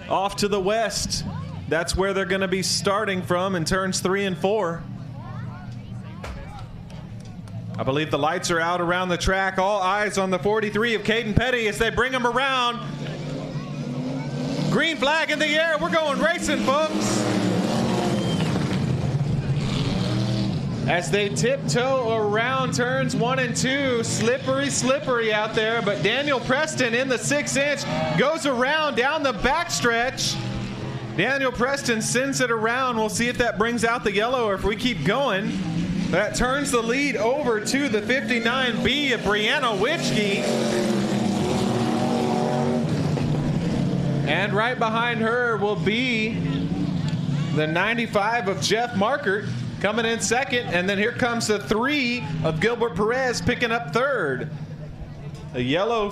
off to the west. That's where they're going to be starting from in turns 3 and 4. I believe the lights are out around the track. All eyes on the 43 of Caden Petty as they bring him around. Green flag in the air. We're going racing, folks. As they tiptoe around turns 1 and 2, slippery out there, but Daniel Preston in the 6-inch goes around down the backstretch. Daniel Preston sends it around. We'll see if that brings out the yellow or if we keep going. That turns the lead over to the 59B of Brianna Witschke. And right behind her will be the 95 of Jeff Markert coming in second. And then here comes the 3 of Gilbert Perez picking up third. The yellow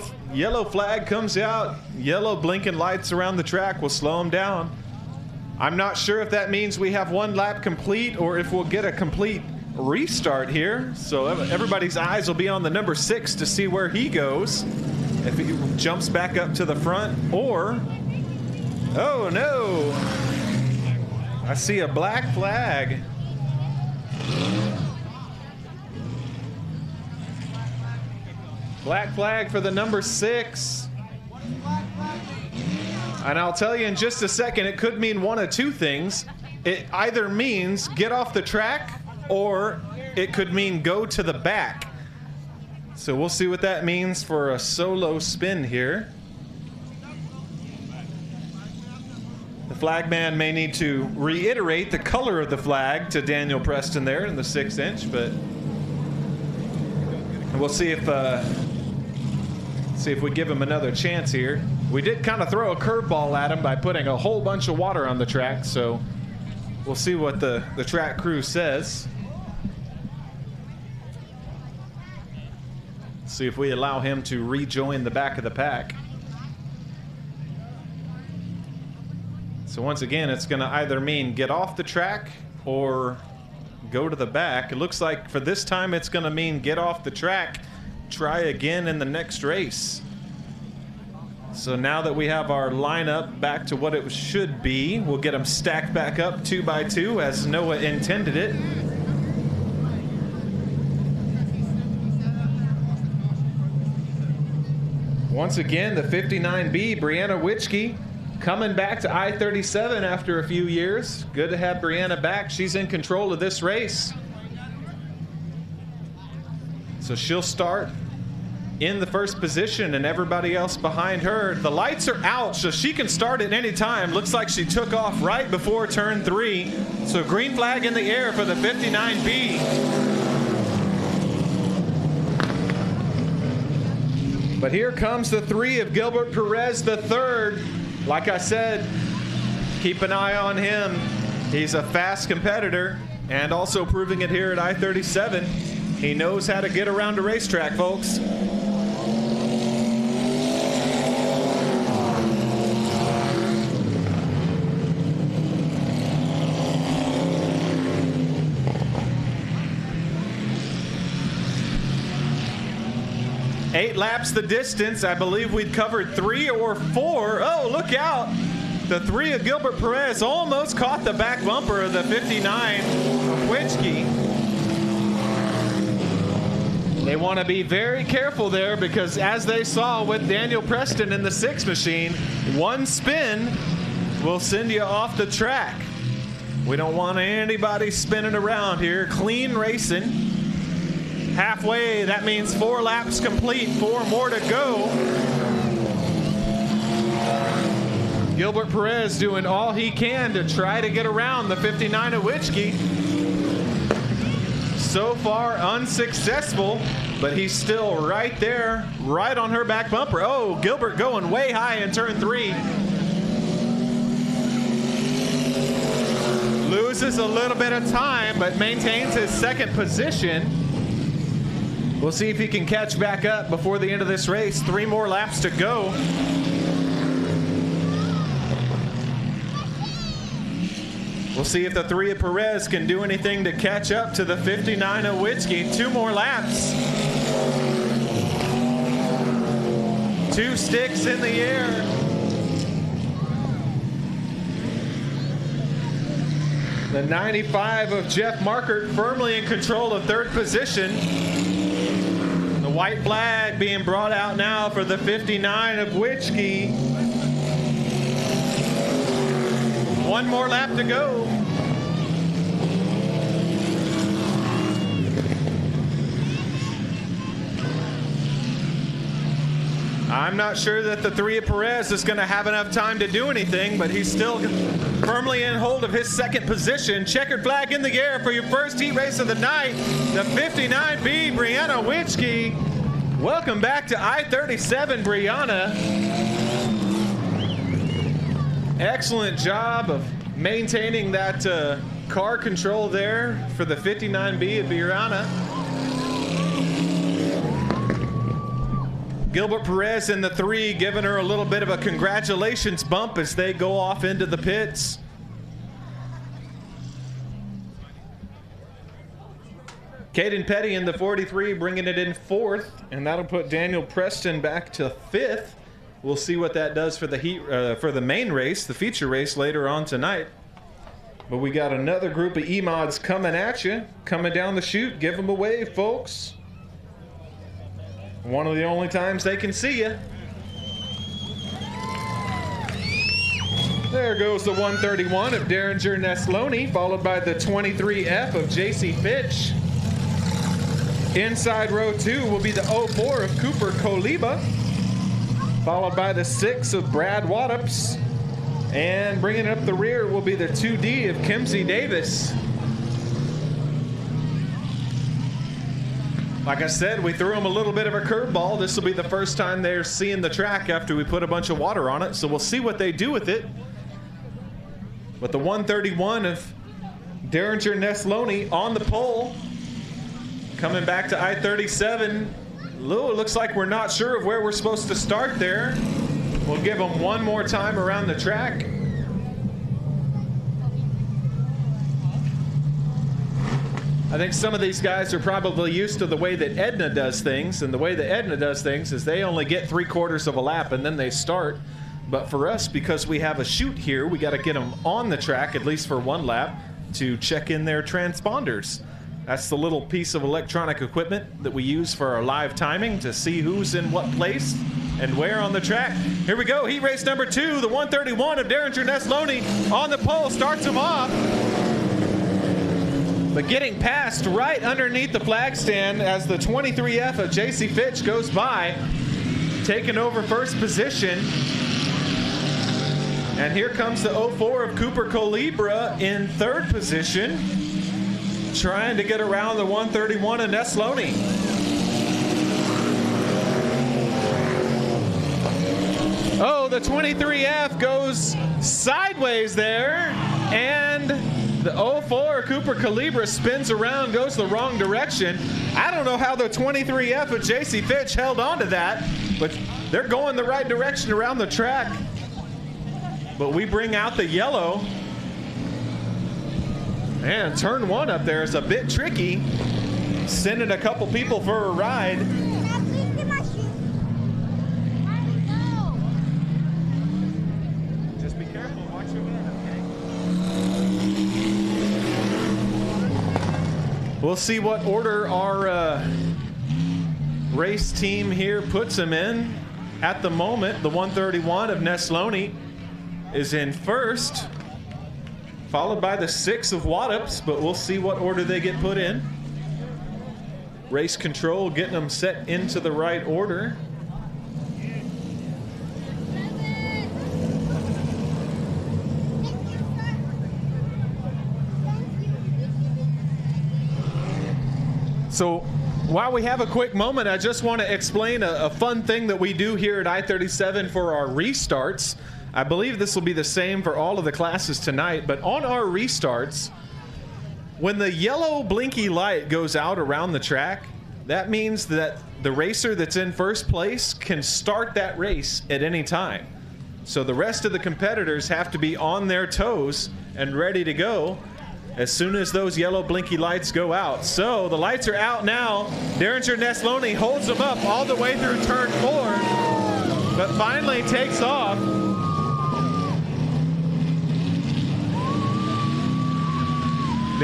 flag comes out. Yellow blinking lights around the track will slow them down. I'm not sure if that means we have 1 lap complete or if we'll get a complete restart here. So everybody's eyes will be on the number 6 to see where he goes. If he jumps back up to the front or... Oh no! I see a black flag. Black flag for the number 6. And I'll tell you in just a second, it could mean one of two things. It either means get off the track or it could mean go to the back. So we'll see what that means for a solo spin here. The flag man may need to reiterate the color of the flag to Daniel Preston there in the 6-inch, but we'll see if we give him another chance here. We did kind of throw a curveball at him by putting a whole bunch of water on the track, so we'll see what the track crew says. See if we allow him to rejoin the back of the pack. So once again, it's going to either mean get off the track or go to the back. It looks like for this time it's going to mean get off the track, try again in the next race. So now that we have our lineup back to what it should be, we'll get them stacked back up 2 by 2 as Noah intended it. Once again, the 59B, Brianna Witschke, coming back to I-37 after a few years. Good to have Brianna back. She's in control of this race. So she'll start in the first position and everybody else behind her. The lights are out, so she can start at any time. Looks like she took off right before turn 3. So green flag in the air for the 59B. But here comes the 3 of Gilbert Perez, the 3rd. Like I said, keep an eye on him. He's a fast competitor and also proving it here at I-37. He knows how to get around a racetrack, folks. Eight laps the distance. I believe we'd covered 3 or 4. Oh, look out. The 3 of Gilbert Perez almost caught the back bumper of the 59 of Witschke. They want to be very careful there because as they saw with Daniel Preston in the 6 machine, one spin will send you off the track. We don't want anybody spinning around here. Clean racing. Halfway, that means 4 laps complete, 4 more to go. Gilbert Perez doing all he can to try to get around the 59 of Witschke. So far unsuccessful, but he's still right there, right on her back bumper. Oh, Gilbert going way high in turn 3. Loses a little bit of time, but maintains his 2nd position. We'll see if he can catch back up before the end of this race. 3 more laps to go. We'll see if the 3 of Perez can do anything to catch up to the 59 of Witschke. 2 more laps. 2 sticks in the air. The 95 of Jeff Markert firmly in control of third position. The white flag being brought out now for the 59 of Witschke. One more lap to go. I'm not sure that the 3 of Perez is going to have enough time to do anything, but he's still firmly in hold of his second position. Checkered flag in the air for your first heat race of the night. The 59B, Brianna Witschke. Welcome back to I-37, Brianna. Excellent job of maintaining that car control there for the 59B of Brianna. Gilbert Perez in the 3, giving her a little bit of a congratulations bump as they go off into the pits. Caden Petty in the 43, bringing it in 4th, and that'll put Daniel Preston back to 5th. We'll see what that does for the for the main race, the feature race later on tonight. But we got another group of E-Mods coming at you, coming down the chute. Give them a wave, folks. One of the only times they can see you. There goes the 131 of Derringer Nesloni, followed by the 23F of JC Fitch. Inside row 2 will be the 04 of Cooper Koliba, followed by the 6 of Brad Waddups. And bringing up the rear will be the 2D of Kimsey Davis. Like I said, we threw them a little bit of a curveball. This will be the first time they're seeing the track after we put a bunch of water on it, so we'll see what they do with it. But the 131 of Derringer Nesloni on the pole, coming back to I-37. Looks like we're not sure of where we're supposed to start there. We'll give them one more time around the track. I think some of these guys are probably used to the way that Edna does things, and the way that Edna does things is they only get 3/4 of a lap and then they start. But for us, because we have a chute here, we got to get them on the track at least for 1 lap to check in their transponders. That's the little piece of electronic equipment that we use for our live timing to see who's in what place and where on the track. Here we go, heat race number 2, the 131 of Derringer Nesloni on the pole, starts him off. But getting past right underneath the flag stand as the 23F of JC Fitch goes by, taking over first position. And here comes the 04 of Cooper Colibra in 3rd position, trying to get around the 131 of Nesloni. Oh, the 23F goes sideways there, and the 04 Cooper Calibra spins around, goes the wrong direction. I don't know how the 23F of JC Fitch held on to that, but they're going the right direction around the track. But we bring out the yellow. Man, turn 1 up there is a bit tricky, sending a couple people for a ride. Just be careful, watch your hand, okay? We'll see what order our race team here puts them in. At the moment, the 131 of Nesloni is in 1st, followed by the 6 of Waddups, but we'll see what order they get put in. Race control getting them set into the right order. So while we have a quick moment, I just want to explain a fun thing that we do here at I-37 for our restarts. I believe this will be the same for all of the classes tonight, but on our restarts, when the yellow blinky light goes out around the track, that means that the racer that's in 1st place can start that race at any time. So the rest of the competitors have to be on their toes and ready to go as soon as those yellow blinky lights go out. So the lights are out now. Derringer Nesloni holds them up all the way through turn 4, but finally takes off.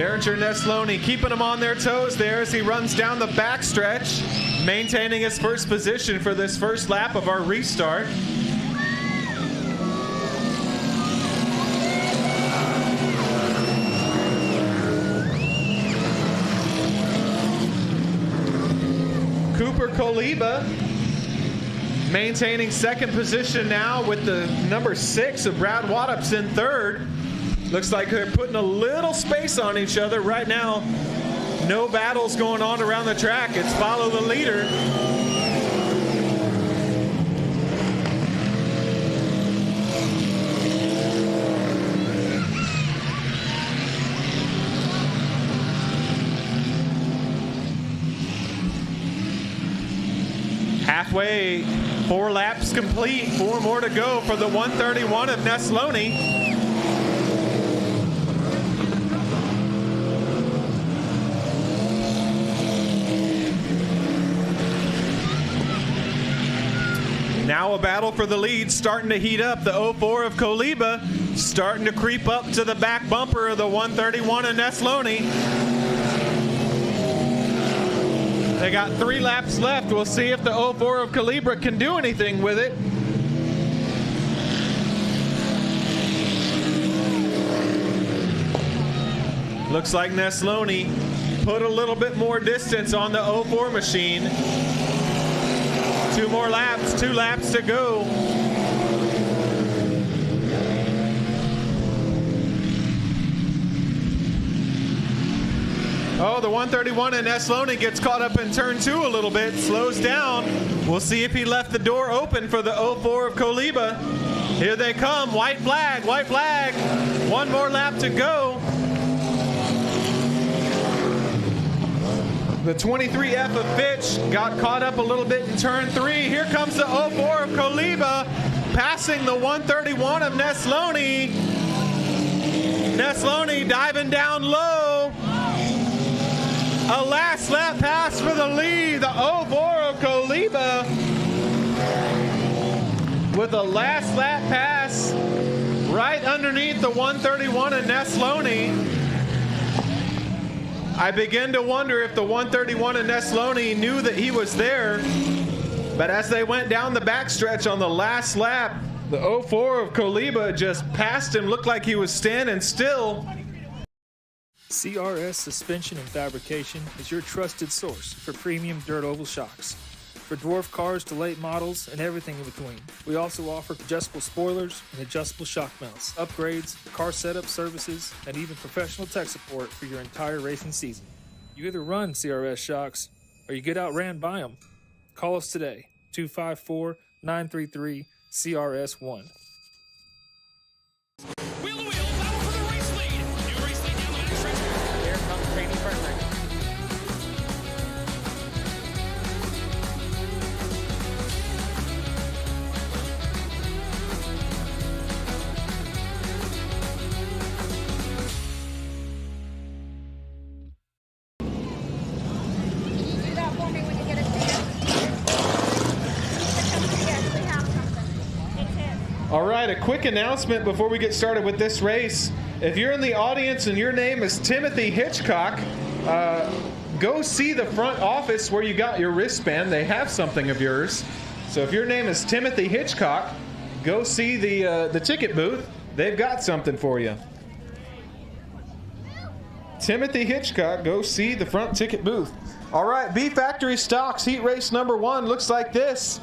Derringer Nesloni keeping them on their toes there as he runs down the backstretch, maintaining his first position for this first lap of our restart. Cooper Koliba maintaining second position now with the number 6 of Brad Wattups in third. Looks like they're putting a little space on each other right now. No battles going on around the track. It's follow the leader. Halfway, 4 laps complete, 4 more to go for the 131 of Nesloni. Now a battle for the lead starting to heat up. The 04 of Koliba starting to creep up to the back bumper of the 131 of Nesloni. They got 3 laps left. We'll see if the 04 of Koliba can do anything with it. Looks like Nesloni put a little bit more distance on the 04 machine. 2 more laps, 2 laps to go. Oh, the 131 in Nesloni gets caught up in turn 2 a little bit, slows down. We'll see if he left the door open for the 04 of Koliba. Here they come, white flag, white flag. 1 more lap to go. The 23F of Fitch got caught up a little bit in turn 3. Here comes the 04 of Koliba, passing the 131 of Nesloni. Nesloni diving down low. A last lap pass for the lead. The 04 of Koliba with a last lap pass right underneath the 131 of Nesloni. I begin to wonder if the 131 of Nesloni knew that he was there, but as they went down the backstretch on the last lap, the 04 of Koliba just passed him, looked like he was standing still. CRS Suspension and Fabrication is your trusted source for premium dirt oval shocks. For dwarf cars to late models and everything in between. We also offer adjustable spoilers and adjustable shock mounts, upgrades, car setup services, and even professional tech support for your entire racing season. You either run CRS shocks or you get outran by them. Call us today, 254-933-CRS1. All right, a quick announcement before we get started with this race. If you're in the audience and your name is Timothy Hitchcock, go see the front office where you got your wristband. They have something of yours. So if your name is Timothy Hitchcock, go see the ticket booth. They've got something for you. Timothy Hitchcock, go see the front ticket booth. All right, B Factory Stocks heat race number 1 looks like this.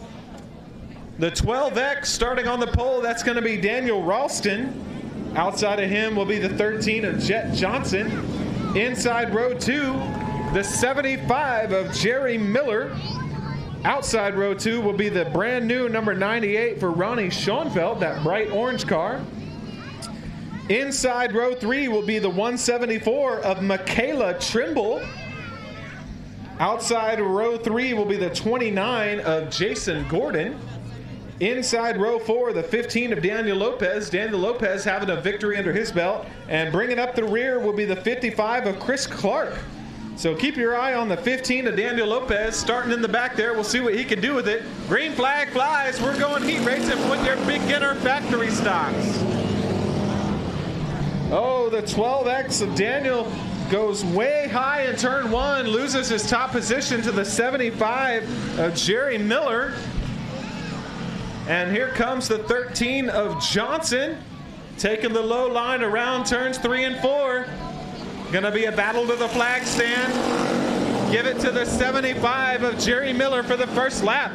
The 12X starting on the pole, that's going to be Daniel Ralston. Outside of him will be the 13 of Jet Johnson. Inside row 2, the 75 of Jerry Miller. Outside row 2 will be the brand new number 98 for Ronnie Schoenfeld, that bright orange car. Inside row 3 will be the 174 of Michaela Trimble. Outside row 3 will be the 29 of Jason Gordon. Inside row 4, the 15 of Daniel Lopez. Daniel Lopez having a victory under his belt. And bringing up the rear will be the 55 of Chris Clark. So keep your eye on the 15 of Daniel Lopez starting in the back there. We'll see what he can do with it. Green flag flies. We're going heat racing with your beginner factory stocks. Oh, the 12X of Daniel goes way high in turn 1, loses his top position to the 75 of Jerry Miller. And here comes the 13 of Johnson, taking the low line around turns 3 and 4. Gonna be a battle to the flag stand. Give it to the 75 of Jerry Miller for the first lap.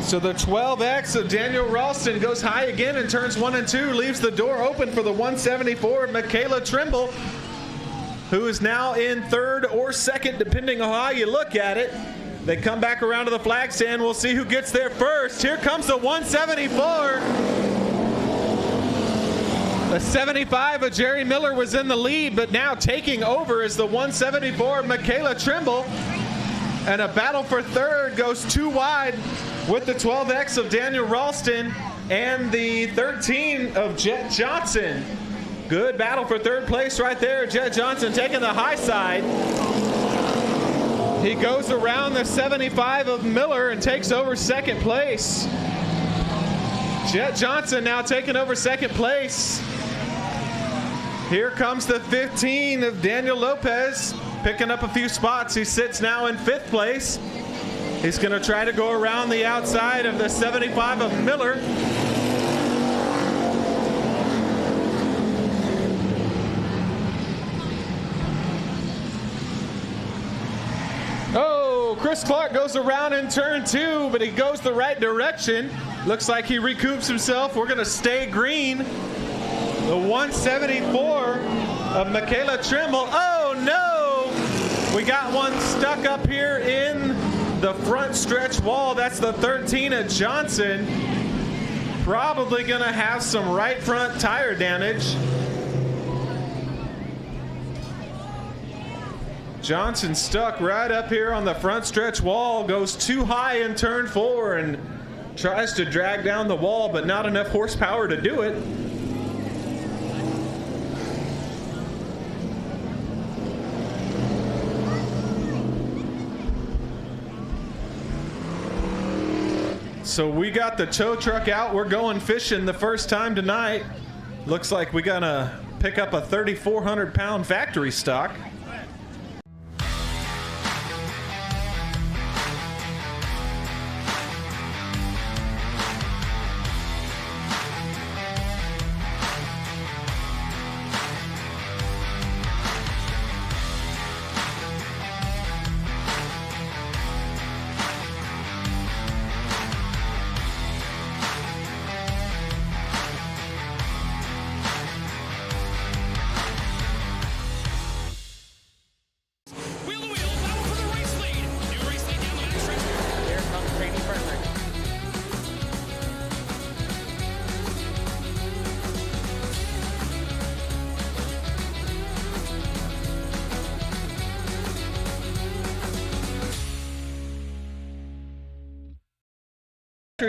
So the 12X of Daniel Ralston goes high again in turns 1 and 2, leaves the door open for the 174 of Michaela Trimble, who is now in 3rd or 2nd, depending on how you look at it. They come back around to the flag stand. We'll see who gets there first. Here comes the 174. The 75 of Jerry Miller was in the lead, but now taking over is the 174 of Michaela Trimble. And a battle for 3rd goes 2 wide with the 12X of Daniel Ralston and the 13 of Jet Johnson. Good battle for 3rd place right there. Jet Johnson taking the high side. He goes around the 75 of Miller and takes over 2nd place. Jet Johnson now taking over 2nd place. Here comes the 15 of Daniel Lopez, picking up a few spots. He sits now in 5th place. He's going to try to go around the outside of the 75 of Miller. Oh, Chris Clark goes around in turn 2, but he goes the right direction. Looks like he recoups himself. We're going to stay green. The 174 of Michaela Trimble. Oh, no! We got one stuck up here in the front stretch wall. That's the 13 of Johnson. Probably going to have some right front tire damage. Johnson stuck right up here on the front stretch wall, goes too high in turn 4 and tries to drag down the wall, but not enough horsepower to do it. So we got the tow truck out. We're going fishing the first time tonight. Looks like we're gonna pick up a 3,400-pound factory stock.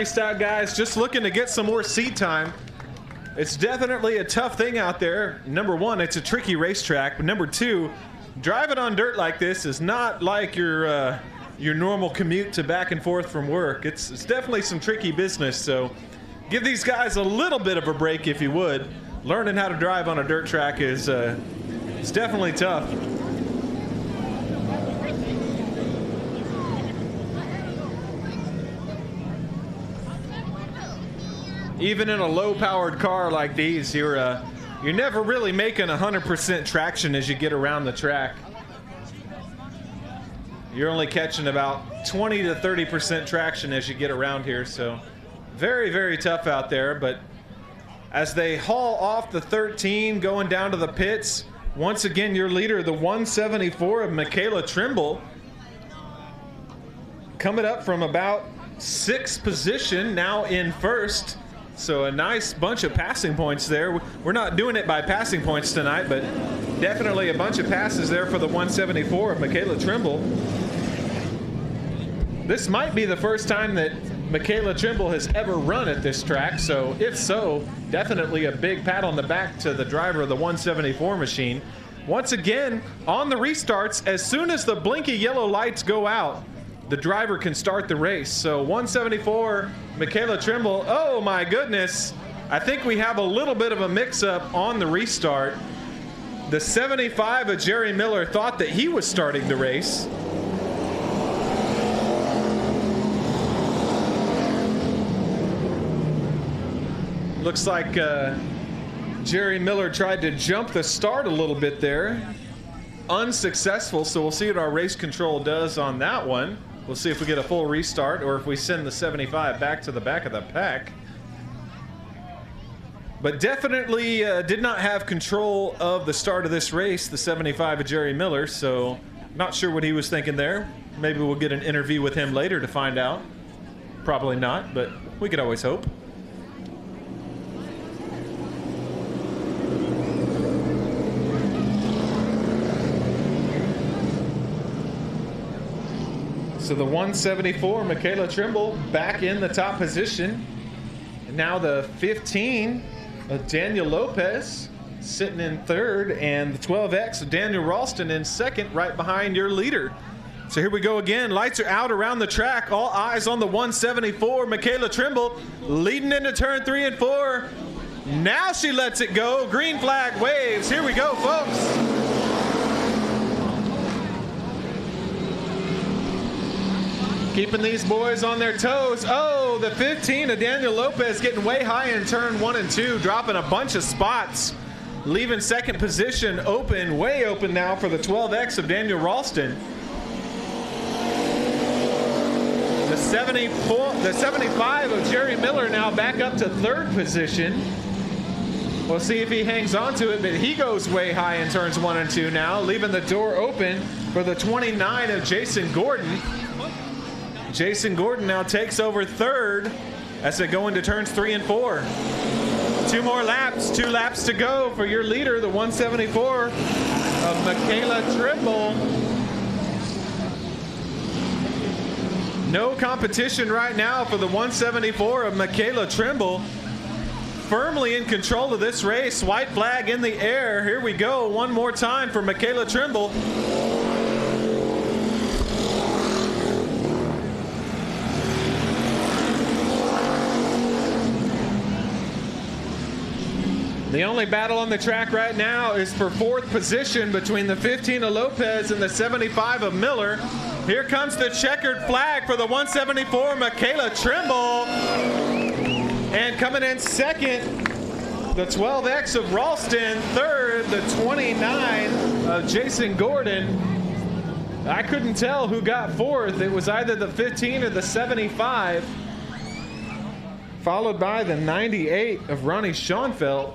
Stock guys, just looking to get some more seat time. It's definitely a tough thing out there. Number one, it's a tricky racetrack, but number two, driving on dirt like this is not like your normal commute to back and forth from work. It's definitely some tricky business, so give these guys a little bit of a break if you would. Learning how to drive on a dirt track is it's definitely tough. Even in a low-powered car like these, you're never really making 100% traction as you get around the track. You're only catching about 20 to 30% traction as you get around here, so very, very tough out there. But as they haul off the 13, going down to the pits, once again, your leader, the 174 of Michaela Trimble, coming up from about 6th position, now in 1st. So a nice bunch of passing points there. We're not doing it by passing points tonight, but definitely a bunch of passes there for the 174 of Michaela Trimble. This might be the first time that Michaela Trimble has ever run at this track, so if so, definitely a big pat on the back to the driver of the 174 machine. Once again, on the restarts, as soon as the blinky yellow lights go out, the driver can start the race. So 174, Michaela Trimble. Oh my goodness. I think we have a little bit of a mix-up on the restart. The 75 of Jerry Miller thought that he was starting the race. Looks like Jerry Miller tried to jump the start a little bit there. Unsuccessful, so we'll see what our race control does on that one. We'll see if we get a full restart or if we send the 75 back to the back of the pack. But definitely did not have control of the start of this race, the 75 of Jerry Miller, so not sure what he was thinking there. Maybe we'll get an interview with him later to find out. Probably not, but we could always hope. So the 174, Michaela Trimble, back in the top position. And now the 15 of Daniel Lopez sitting in third, and the 12X of Daniel Ralston in second, right behind your leader. So here we go again. Lights are out around the track. All eyes on the 174, Michaela Trimble, leading into turn 3 and 4. Now she lets it go. Green flag waves. Here we go, folks. Keeping these boys on their toes. Oh, the 15 of Daniel Lopez getting way high in turn 1 and 2, dropping a bunch of spots, leaving second position open, way open now for the 12X of Daniel Ralston. The 75 of Jerry Miller now back up to third position. We'll see if he hangs on to it, but he goes way high in turns 1 and 2 now, leaving the door open for the 29 of Jason Gordon. Jason Gordon now takes over third as they go into turns 3 and 4. 2 more laps, 2 laps to go for your leader, the 174 of Michaela Trimble. No competition right now for the 174 of Michaela Trimble. Firmly in control of this race. White flag in the air. Here we go. One more time for Michaela Trimble. The only battle on the track right now is for fourth position between the 15 of Lopez and the 75 of Miller. Here comes the checkered flag for the 174, Michaela Trimble. And coming in second, the 12X of Ralston. Third, the 29 of Jason Gordon. I couldn't tell who got fourth. It was either the 15 or the 75. Followed by the 98 of Ronnie Schoenfeld.